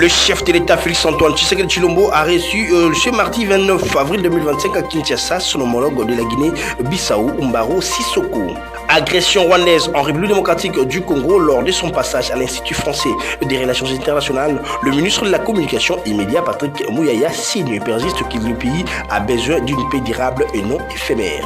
Le chef de l'État Félix-Antoine Tshisekedi Tshilombo a reçu ce mardi 29 avril 2025 à Kinshasa son homologue de la Guinée-Bissau, Umbaro Sissoko. Agression rwandaise en République démocratique du Congo lors de son passage à l'Institut français des relations internationales, le ministre de la Communication immédiat Patrick Muyaya signe et persiste que le pays a besoin d'une paix durable et non éphémère.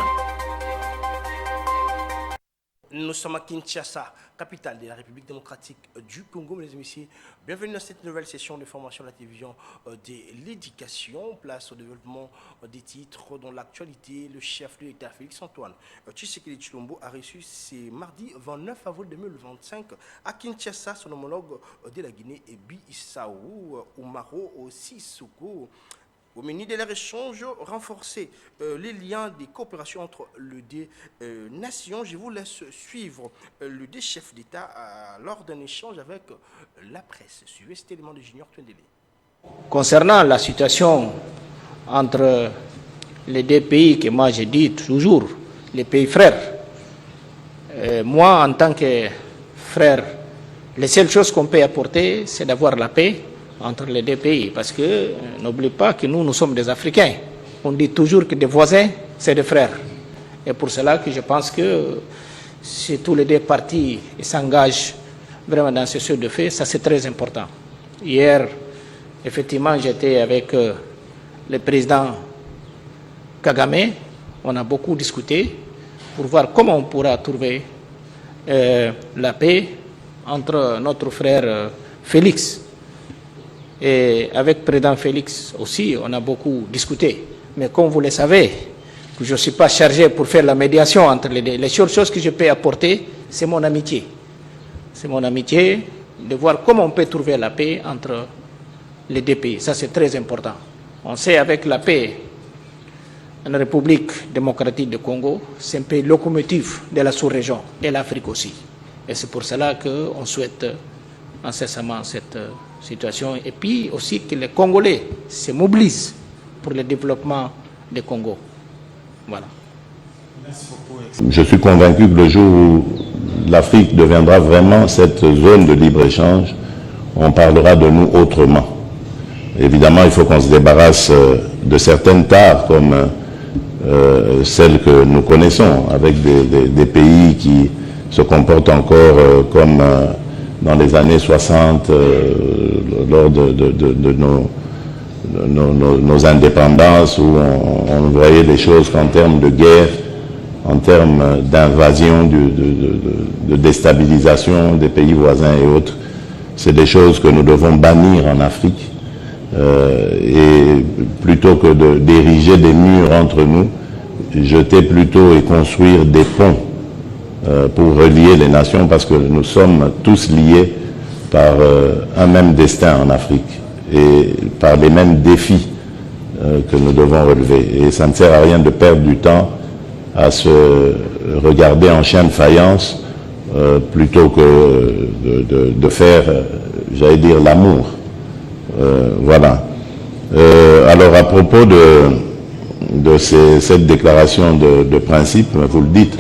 Nous sommes à Kinshasa, capitale de la République démocratique du Congo, mesdames et messieurs. Bienvenue dans cette nouvelle session de formation à la télévision de l'éducation. Place au développement des titres dans l'actualité. Le chef de l'État Félix-Antoine Tshisekedi Tshilombo a reçu ce mardi 29 avril 2025 à Kinshasa son homologue de la Guinée-Bissau, Umbaro Sissoko. Au menu de leur échange, renforcer les liens de coopération entre les deux nations. Je vous laisse suivre le deux chefs d'État lors d'un échange avec la presse. Suivez cet élément de Junior Twendele. Concernant la situation entre les deux pays que moi j'ai dit toujours, les pays frères, moi en tant que frère, les seules choses qu'on peut apporter, c'est d'avoir la paix entre les deux pays, parce que n'oublie pas que nous sommes des Africains. On dit toujours que des voisins, c'est des frères. Et pour cela que je pense que si tous les deux parties s'engagent vraiment dans ce sujet de fait, ça c'est très important. Hier, effectivement, j'étais avec le président Kagame. On a beaucoup discuté pour voir comment on pourra trouver la paix entre notre frère Félix. Et avec le président Félix aussi, on a beaucoup discuté. Mais comme vous le savez, je ne suis pas chargé pour faire la médiation entre les deux. Les seules choses que je peux apporter, c'est mon amitié. C'est mon amitié de voir comment on peut trouver la paix entre les deux pays. Ça, c'est très important. On sait avec la paix en République démocratique du Congo, c'est un pays locomotive de la sous-région et l'Afrique aussi. Et c'est pour cela qu'on souhaite incessamment cette situation, et puis aussi que les Congolais se mobilisent pour le développement du Congo. Voilà. Je suis convaincu que le jour où l'Afrique deviendra vraiment cette zone de libre-échange, on parlera de nous autrement. Évidemment, il faut qu'on se débarrasse de certaines tares comme celles que nous connaissons, avec des pays qui se comportent encore comme dans les années 60, lors de nos indépendances, où on voyait les choses qu'en termes de guerre, en termes d'invasion, de déstabilisation des pays voisins et autres. C'est des choses que nous devons bannir en Afrique. Et plutôt que d'ériger des murs entre nous, jeter plutôt et construire des ponts pour relier les nations, parce que nous sommes tous liés par un même destin en Afrique et par les mêmes défis que nous devons relever. Et ça ne sert à rien de perdre du temps à se regarder en chien de faïence plutôt que de faire, j'allais dire, l'amour. Voilà. Alors à propos de cette déclaration de principe, vous le dites,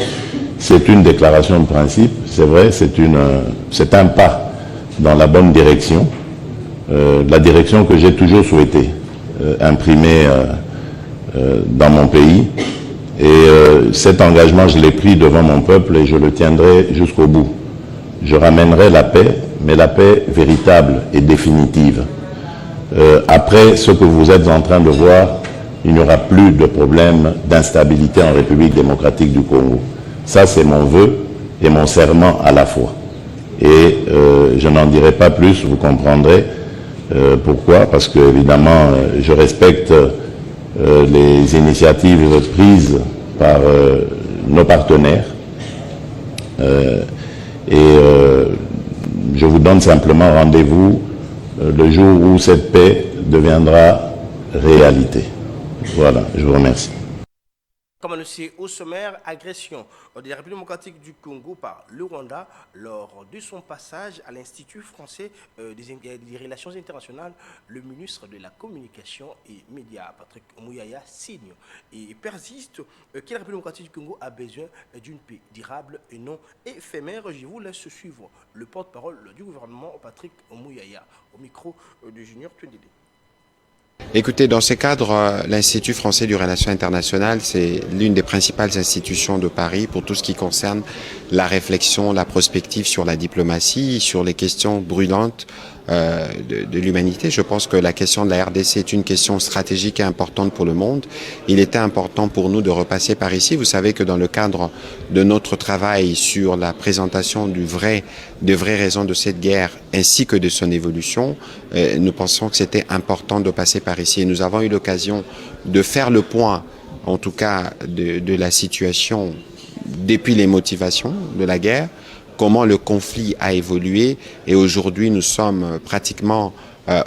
c'est une déclaration de principe, c'est vrai, c'est un pas dans la bonne direction, la direction que j'ai toujours souhaité imprimer dans mon pays. Et cet engagement, je l'ai pris devant mon peuple et je le tiendrai jusqu'au bout. Je ramènerai la paix, mais la paix véritable et définitive. Après ce que vous êtes en train de voir, il n'y aura plus de problème d'instabilité en République démocratique du Congo. Ça, c'est mon vœu et mon serment à la fois. Et je n'en dirai pas plus, vous comprendrez pourquoi. Parce que, évidemment, je respecte les initiatives prises par nos partenaires. Je vous donne simplement rendez-vous le jour où cette paix deviendra réalité. Voilà, je vous remercie. Comme annoncé au sommaire, agression de la République démocratique du Congo par le Rwanda lors de son passage à l'Institut français des relations internationales. Le ministre de la Communication et Médias, Patrick Muyaya, signe et persiste que la République démocratique du Congo a besoin d'une paix durable et non éphémère. Je vous laisse suivre le porte-parole du gouvernement, Patrick Muyaya, au micro de Junior Twendede. Écoutez, dans ce cadre, l'Institut français des relations internationales, c'est l'une des principales institutions de Paris pour tout ce qui concerne la réflexion, la prospective sur la diplomatie, sur les questions brûlantes de l'humanité. Je pense que la question de la RDC est une question stratégique et importante pour le monde. Il était important pour nous de repasser par ici. Vous savez que dans le cadre de notre travail sur la présentation des vraies raisons de cette guerre ainsi que de son évolution, nous pensons que c'était important de passer par ici. Et nous avons eu l'occasion de faire le point, en tout cas, de la situation depuis les motivations de la guerre, comment le conflit a évolué, et aujourd'hui nous sommes pratiquement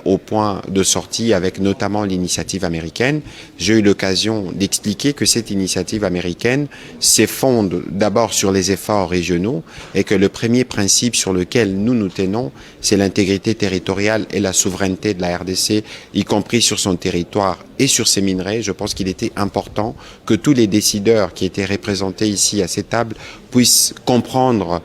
au point de sortie avec notamment l'initiative américaine. J'ai eu l'occasion d'expliquer que cette initiative américaine s'effonde d'abord sur les efforts régionaux et que le premier principe sur lequel nous nous tenons, c'est l'intégrité territoriale et la souveraineté de la RDC, y compris sur son territoire et sur ses minerais. Je pense qu'il était important que tous les décideurs qui étaient représentés ici à cette table puissent comprendre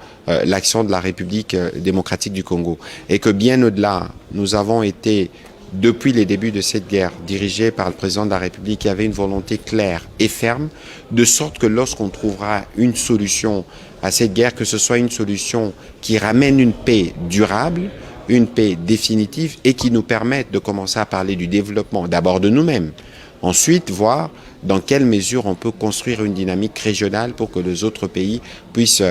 l'action de la République démocratique du Congo. Et que bien au-delà, nous avons été, depuis les débuts de cette guerre, dirigés par le président de la République qui avait une volonté claire et ferme, de sorte que lorsqu'on trouvera une solution à cette guerre, que ce soit une solution qui ramène une paix durable, une paix définitive et qui nous permette de commencer à parler du développement, d'abord de nous-mêmes, ensuite voir dans quelle mesure on peut construire une dynamique régionale pour que les autres pays puissent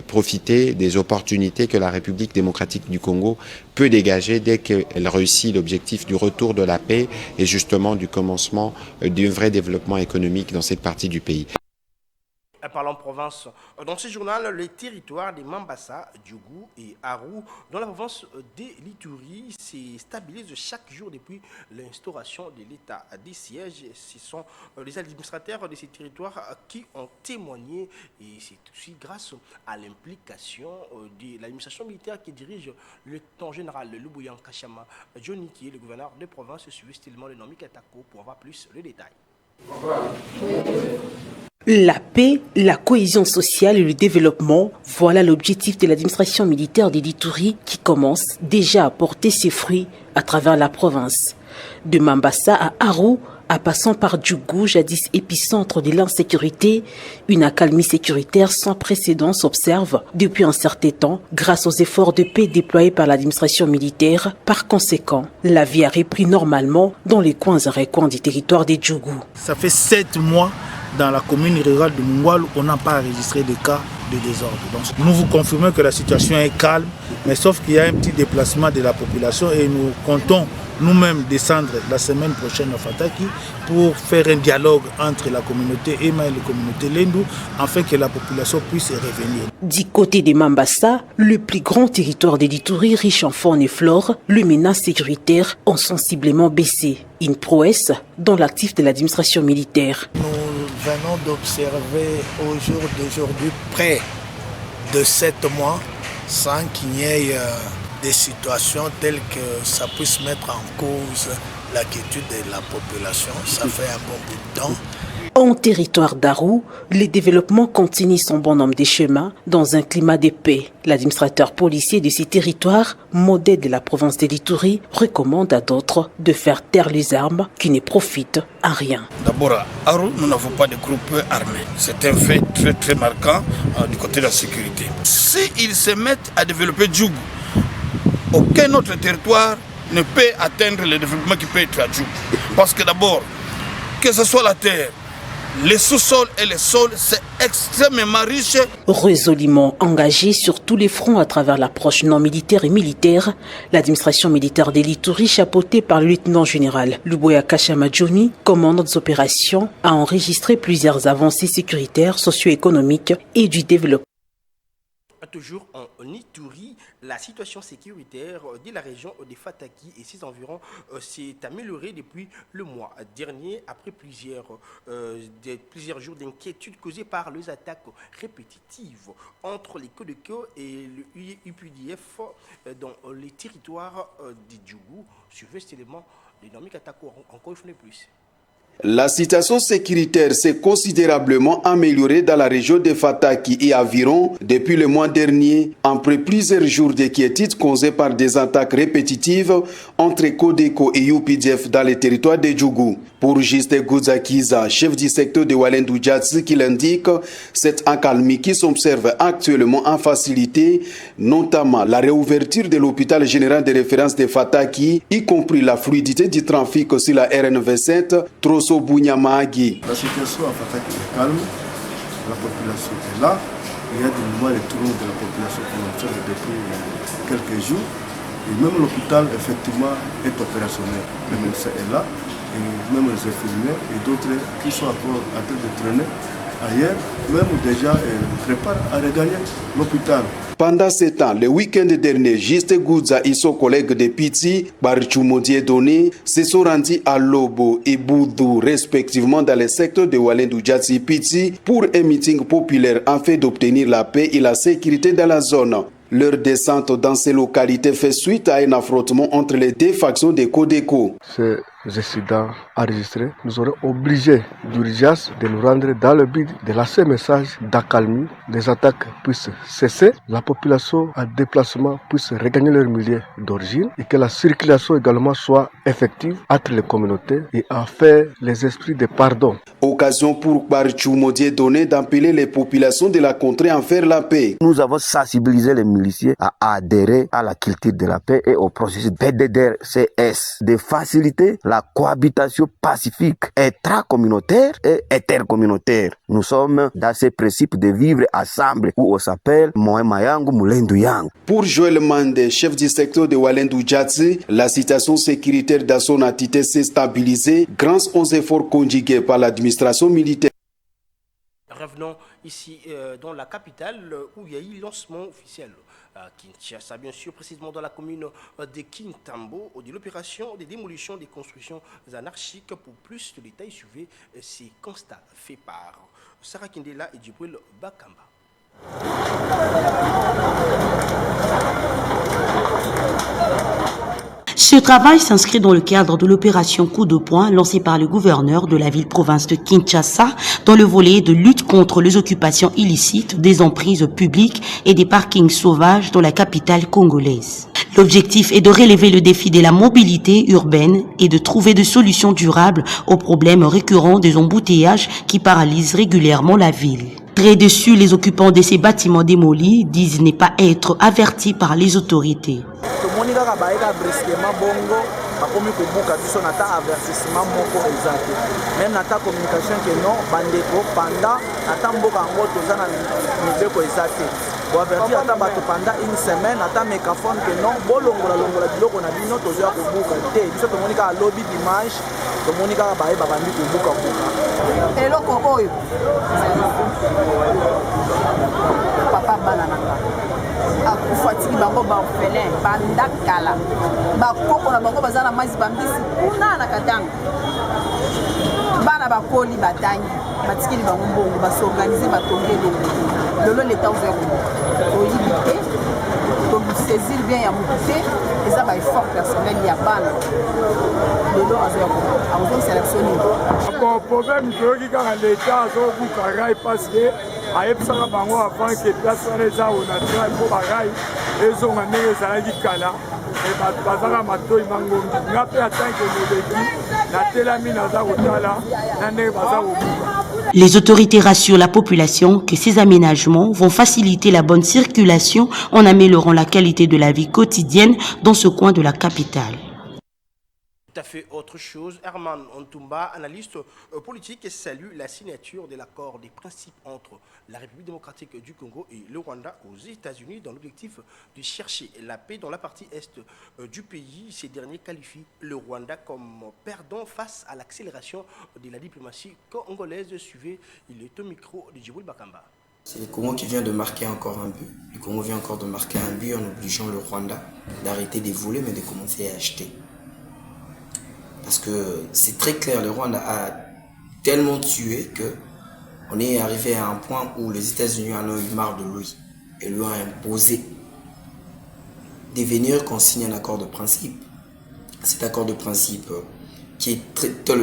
profiter des opportunités que la République démocratique du Congo peut dégager dès qu'elle réussit l'objectif du retour de la paix et justement du commencement d'un vrai développement économique dans cette partie du pays. Parlons province. Dans ce journal, les territoires de Mambasa, Djougou et Arou, dans la province de l'Ituri, se stabilisent chaque jour depuis l'instauration de l'état des sièges. Ce sont les administrateurs de ces territoires qui ont témoigné, et c'est aussi grâce à l'implication de l'administration militaire qui dirige le lieutenant général Lubuyan Kachama Johnny, qui est le gouverneur de province, suivi stilement le nom Mikatako pour avoir plus de détails. La paix, la cohésion sociale et le développement, voilà l'objectif de l'administration militaire de l'Ituri qui commence déjà à porter ses fruits à travers la province. De Mambasa à Arou, en passant par Djougou, jadis épicentre de l'insécurité, une accalmie sécuritaire sans précédent s'observe depuis un certain temps grâce aux efforts de paix déployés par l'administration militaire. Par conséquent, la vie a repris normalement dans les coins et recoins du territoire de Djougou. Ça fait 7 mois dans la commune rurale de Mungwalu, on n'a pas enregistré de cas de désordre. Donc, nous vous confirmons que la situation est calme, mais sauf qu'il y a un petit déplacement de la population et nous comptons nous-mêmes descendre la semaine prochaine à Fataki pour faire un dialogue entre la communauté Ema et la communauté Lendu afin que la population puisse revenir. Du côté de Mambasa, le plus grand territoire de l'Ituri riche en faune et flore, les menaces sécuritaires ont sensiblement baissé. Une prouesse dans l'actif de l'administration militaire. Nous venons d'observer au jour d'aujourd'hui près de 7 mois sans qu'il y ait des situations telles que ça puisse mettre en cause la quiétude de la population. Ça fait un bon bout de temps. En territoire d'Arou, le développement continue son bon nombre de chemins dans un climat de paix. L'administrateur policier de ces territoires, modèle de la province de l'Ituri, recommande à d'autres de faire taire les armes qui ne profitent à rien. D'abord, à Arou, nous n'avons pas de groupes armés. C'est un fait très très marquant du côté de la sécurité. S'ils se mettent à développer Djougou, aucun autre territoire ne peut atteindre le développement qui peut être à Djougou. Parce que d'abord, que ce soit la terre, les sous-sols et les sols, c'est extrêmement riche. Résolument engagé sur tous les fronts à travers l'approche non militaire et militaire, l'administration militaire de l'Ituri, chapeautée par le lieutenant général Lubuyan Kachama Johnny, commandant des opérations, a enregistré plusieurs avancées sécuritaires, socio-économiques et du développement. Toujours en Ituri, la situation sécuritaire de la région de Fataki et ses environs s'est améliorée depuis le mois dernier après plusieurs jours d'inquiétude causées par les attaques répétitives entre les Kodeko et le UPDF dans les territoires de Djougou. Sur cet élément, les Nomi Katako encore une fois plus. La situation sécuritaire s'est considérablement améliorée dans la région de Fataki et environ depuis le mois dernier, après plusieurs jours d'inquiétude causées par des attaques répétitives entre Kodeko et UPDF dans les territoires de Djougou. Pour Juste Gouzakiza, chef du secteur de Walendu Djatsi, qui l'indique, cette accalmie qui s'observe actuellement en facilité, notamment la réouverture de l'hôpital général de référence de Fataki, y compris la fluidité du trafic sur la RN27, Bunyamagi. La situation à Fataki est calme, la population est là, il y a des mouvements de tournoi de la population qui observe depuis quelques jours, et même l'hôpital effectivement est opérationnel. Le médecin est là, et même les infirmières et d'autres qui sont encore en train de traîner ailleurs, même déjà préparent à regagner l'hôpital. Pendant ce temps, le week-end dernier, Juste Gouza et son collègue de Piti, Barichumodie Donné, se sont rendus à Lobo et Boudou, respectivement dans les secteurs de Walendu Djatsi et Piti, pour un meeting populaire en fait d'obtenir la paix et la sécurité dans la zone. Leur descente dans ces localités fait suite à un affrontement entre les deux factions de Kodeko. Ces incidents enregistrés nous auront obligés d'urgence de nous rendre dans le but de lancer un message d'accalmie, les attaques puissent cesser, la population en déplacement puisse regagner leur milieu d'origine et que la circulation également soit effective entre les communautés et en faire les esprits de pardon. Occasion pour Barichumodie Donné d'appeler les populations de la contrée à faire la paix. Nous avons sensibilisé les miliciens à adhérer à la culture de la paix et au processus PDDRCS, de faciliter la cohabitation pacifique intra-communautaire et intercommunautaire. Nous sommes dans ce principe de vivre ensemble où on s'appelle Mohema Yangu Mulendu Yangu. Pour Joël Mande, chef du secteur de Walendu Djatsi, la situation sécuritaire dans son entité s'est stabilisée grâce aux efforts conjugués par l'administration militaire. Revenons ici dans la capitale où il y a eu lancement officiel à Kinshasa, bien sûr, précisément dans la commune de Kintambo, de l'opération de démolition des constructions anarchiques. Pour plus de détails, suivez ces constats faits par Sarah Kindela et Djibril Bakamba. Ce travail s'inscrit dans le cadre de l'opération Coup de poing lancée par le gouverneur de la ville-province de Kinshasa dans le volet de lutte contre les occupations illicites des emprises publiques et des parkings sauvages dans la capitale congolaise. L'objectif est de relever le défi de la mobilité urbaine et de trouver des solutions durables aux problèmes récurrents des embouteillages qui paralysent régulièrement la ville. Très dessus, les occupants de ces bâtiments démolis disent ne pas être avertis par les autorités. bakomi kobuka biso na ta avertissement moko ezate même na ta communication que non bandeko panda na ta mboka ngo toza na mibeko ezate bo avertir ata bato panda une semaine ata mégaphone que non bolongola biloko na bino toza kobuka te biso tomoni kaka lobi dimanche tomoni kaka baye babandi kobuka eloko oyo papa bana nanga akufatiki bango baorphelin bandakala bakoko na bango baza na mazi bambisi kuna na katanga bana bakoli batangi batikeli bango mbongo basorganize batongi eloko lelo leta oza oyibi te tosaisir bien ya motu te eza baeffort personnel ya bana lelo azoselectionne problème toyoki kaka leta azobuka rai parce que ayebisaka bango avant ke place wana eza onatra mpo barai ezonga ndenge ezalaki kala bato bazaka matoi mangombi nga mpe atanke moleki natelami naza kotala na ndenge baza kobuka. Les autorités rassurent la population que ces aménagements vont faciliter la bonne circulation en améliorant la qualité de la vie quotidienne dans ce coin de la capitale. Tout à fait autre chose. Herman Ontumba, analyste politique, salue la signature de l'accord des principes entre la République démocratique du Congo et le Rwanda aux États-Unis dans l'objectif de chercher la paix dans la partie est du pays. Ces derniers qualifient le Rwanda comme perdant face à l'accélération de la diplomatie congolaise. Suivez, il est au micro de Djibril Bakamba. C'est le Congo qui vient de marquer encore un but. Congo vient encore de marquer un but en obligeant le Rwanda d'arrêter de voler mais de commencer à acheter. Parce que c'est très clair, le Rwanda a tellement tué qu'on est arrivé à un point où les États-Unis en ont eu marre de lui et lui ont imposé de venir qu'on signe un accord de principe. Cet accord de principe qui est tel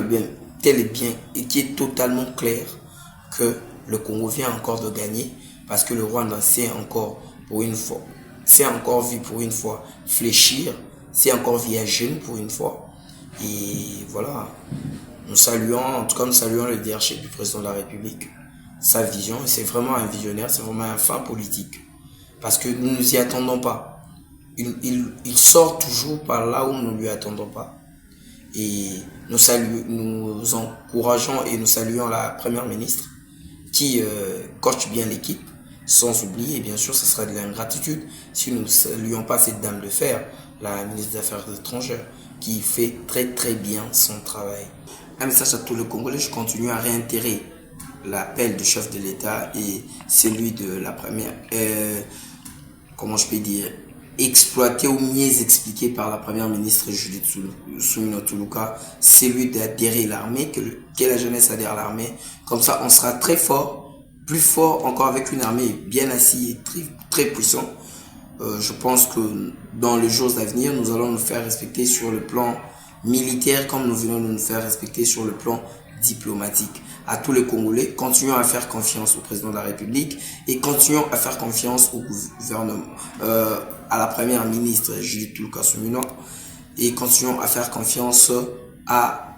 et bien et qui est totalement clair que le Congo vient encore de gagner parce que le Rwanda s'est encore vu pour une fois fléchir, s'est encore vu à jeune pour une fois. Et voilà, nous saluons le leadership du président de la République, sa vision, c'est vraiment un visionnaire, c'est vraiment un fin politique. Parce que nous ne nous y attendons pas. Il sort toujours par là où nous ne lui attendons pas. Et nous encourageons et nous saluons la première ministre qui coach bien l'équipe, sans oublier, bien sûr, ce sera de l'ingratitude si nous ne saluons pas cette dame de fer, la ministre des Affaires étrangères, qui fait très très bien son travail. Un message à tous les Congolais, je continue à réitérer l'appel du chef de l'État et celui de la première, exploité ou mieux expliqué par la première ministre Judith Suminwa Tuluka, celui d'adhérer l'armée, que la jeunesse adhère à l'armée. Comme ça, on sera très fort, plus fort encore avec une armée bien assise et très, très puissante. Je pense que dans les jours à venir, nous allons nous faire respecter sur le plan militaire comme nous venons de nous faire respecter sur le plan diplomatique. À tous les Congolais, continuons à faire confiance au président de la République et continuons à faire confiance au gouvernement, à la première ministre Judith Suminwa et continuons à faire confiance à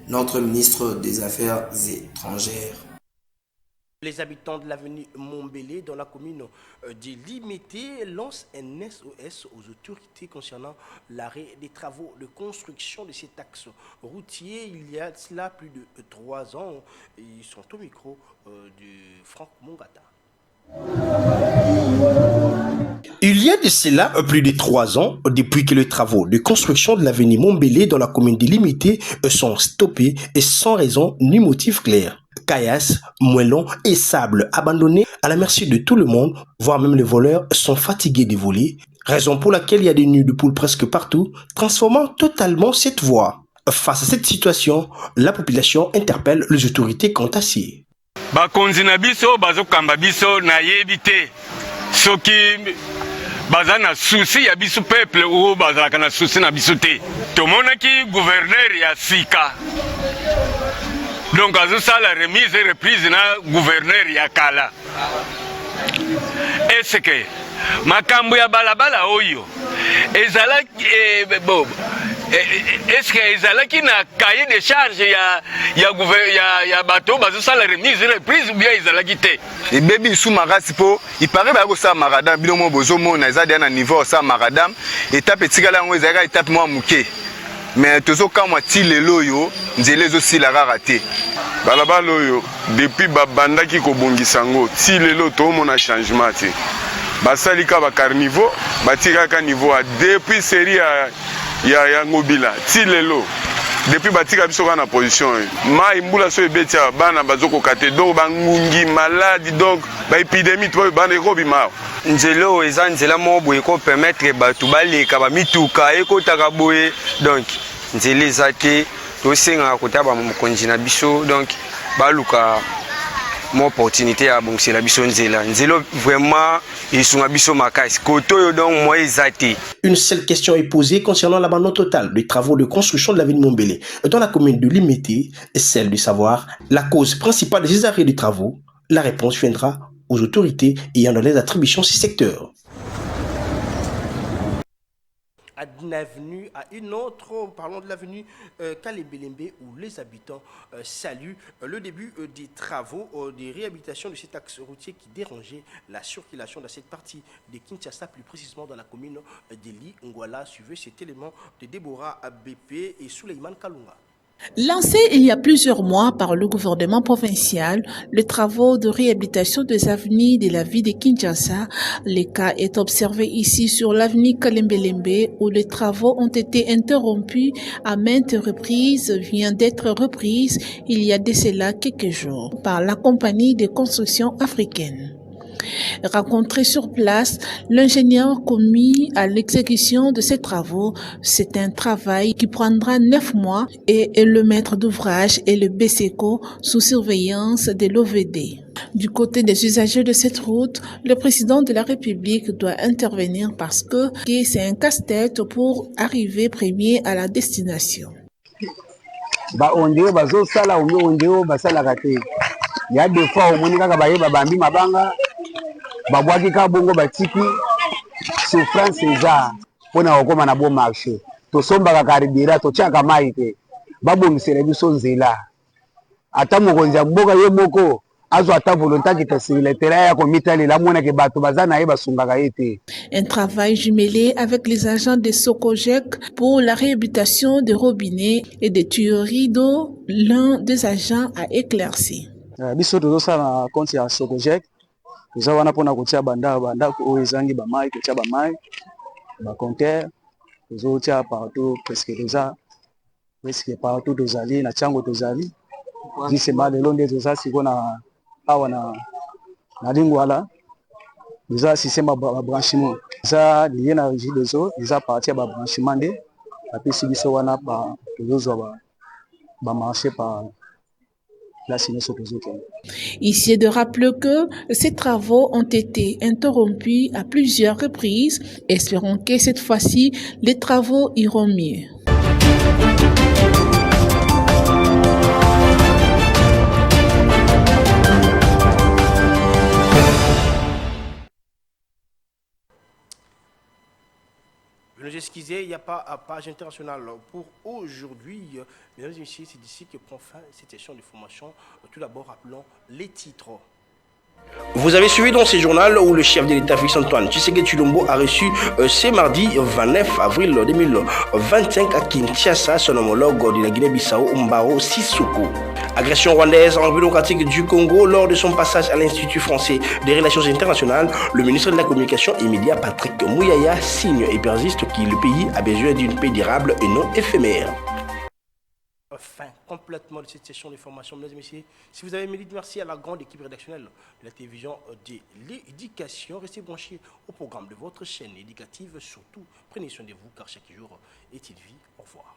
notre ministre des Affaires étrangères. Les habitants de l'avenue Montbélé, dans la commune de Limité, lancent un SOS aux autorités concernant l'arrêt des travaux de construction de cet axe routier. Il y a cela plus de 3 ans. Ils sont au micro de Franck Mongata. Il y a de cela plus de 3 ans, depuis que les travaux de construction de l'avenue Montbélé dans la commune de Limité sont stoppés et sans raison ni motif clair. Caillasse, moellons et sable abandonnés à la merci de tout le monde, voire même les voleurs sont fatigués de voler, raison pour laquelle il y a des nids de poules presque partout, transformant totalement cette voie. Face à cette situation, la population interpelle les autorités quant à ci. Bakonzi na biso bazokamba biso na yebite soki bazana souci ya biso peuple ou bazalaka na souci na biso te. Tomonaki gouverneur ya sika. Donc azosala remise et reprise na gouverneur ya kala. Est-ce que makambo ya balabala oyo ezalaki est-ce que ezalaki na cahier de charge ya bato bazosala remise et reprise ou bien ezalaki te? Ebebi sous makasi po ipare ba ko sa maradam bino mo bozomona ezali na niveau sa maradam étape etikala yango ezalaka étape mo muke. Mais tozokamwa ti lelo yo nzela ezosila kaka te. Balabala oyo depuis babandaki kobongisa ngo ti lelo tomona changement te. Basalika ba carnivore batikaka niveau a depuis série ya ngobila ti lelo depuis batika biso kana position mai mbula so ebetia bana bazoko kate donc bangungi maladi donc ba épidémie to bana ekobima nzelo eza nzela mo boye ko permettre batu baleka ba mituka ekotaka boye donc nzela eza te tosenga kotaba mokonzi na biso donc baluka mon opportunité à bon c'est la biso nzela vraiment ils sont biso makasi koto yo donc moi ezati. Une seule question est posée concernant l'abandon total des travaux de construction de l'avenue Montbélé dans la commune de Limité, celle de savoir la cause principale de ces arrêts de travaux. La réponse viendra aux autorités ayant dans les attributions ces secteurs. D'une avenue à une autre, parlons de l'avenue Kalé-Belembe où les habitants saluent le début des travaux de réhabilitation de cet axe routier qui dérangeait la circulation dans cette partie de Kinshasa, plus précisément dans la commune d'Eli Ngwala. Suivez cet élément de Déborah BP et Souleymane Kalunga. Lancé il y a plusieurs mois par le gouvernement provincial, les travaux de réhabilitation des avenues de la ville de Kinshasa, le cas est observé ici sur l'avenue Kalé-Belembe où les travaux ont été interrompus à maintes reprises, vient d'être reprise il y a de cela quelques jours par la compagnie de construction africaine. Rencontré sur place, l'ingénieur commis à l'exécution de ces travaux, c'est un travail qui prendra 9 mois et le maître d'ouvrage et le BCECO sous surveillance de l'OVD. Du côté des usagers de cette route, le président de la République doit intervenir parce que c'est un casse-tête pour arriver premier à la destination. Ondeo bazosala ondeo basalaka te. Il y a des fois omoni kaka bayeba bambi mabanga babwaki ka bongo batiki souffrance eza pona okoma na bon marché tosombaka karibira totiaka mai te babongisela biso nzela ata mokonzi ya mboka ye moko azwa ata volonté kitasila terrain ya komitalela monake bato baza na ye basungaka ye te. Un travail jumelé avec les agents de Socogec pour la réhabilitation des robinets et des tuyauries d'eau, l'un des agents a éclairci. Biso tozosala na compte ya Socogec eza wana mpona kotia bandako oyo ezangi bamai kotia bamai baconteur tozotia partout presque partout tozali na tiango tozali jisema lelo nde toza siko na awa na lingwala eza système ba branchement eza lié na régie des eaux eza partie ba branchement nde apesi biso wana ba tozozwa ba marché par. Ici est de rappeler que ces travaux ont été interrompus à plusieurs reprises. Espérons que cette fois-ci, les travaux iront mieux. Je nous excusez, il n'y a pas à page internationale pour aujourd'hui. Mesdames et messieurs, c'est d'ici que prend fin cette session de formation. Tout d'abord, rappelons les titres. Vous avez suivi dans ce journal où le chef de l'État Félix-Antoine Tshisekedi Tshilombo a reçu ce mardi 29 avril 2025 à Kinshasa son homologue de la Guinée-Bissau, Mbaro Sissoko. Agression rwandaise en République démocratique du Congo lors de son passage à l'Institut français des relations internationales, le ministre de la Communication Emilia Patrick Mouyaya signe et persiste que le pays a besoin d'une paix durable et non éphémère. Fin complètement de cette session de formation, mesdames et messieurs. Si vous avez aimé, merci à la grande équipe rédactionnelle de la télévision de l'éducation. Restez branchés au programme de votre chaîne éducative. Surtout, prenez soin de vous car chaque jour est une vie. Au revoir.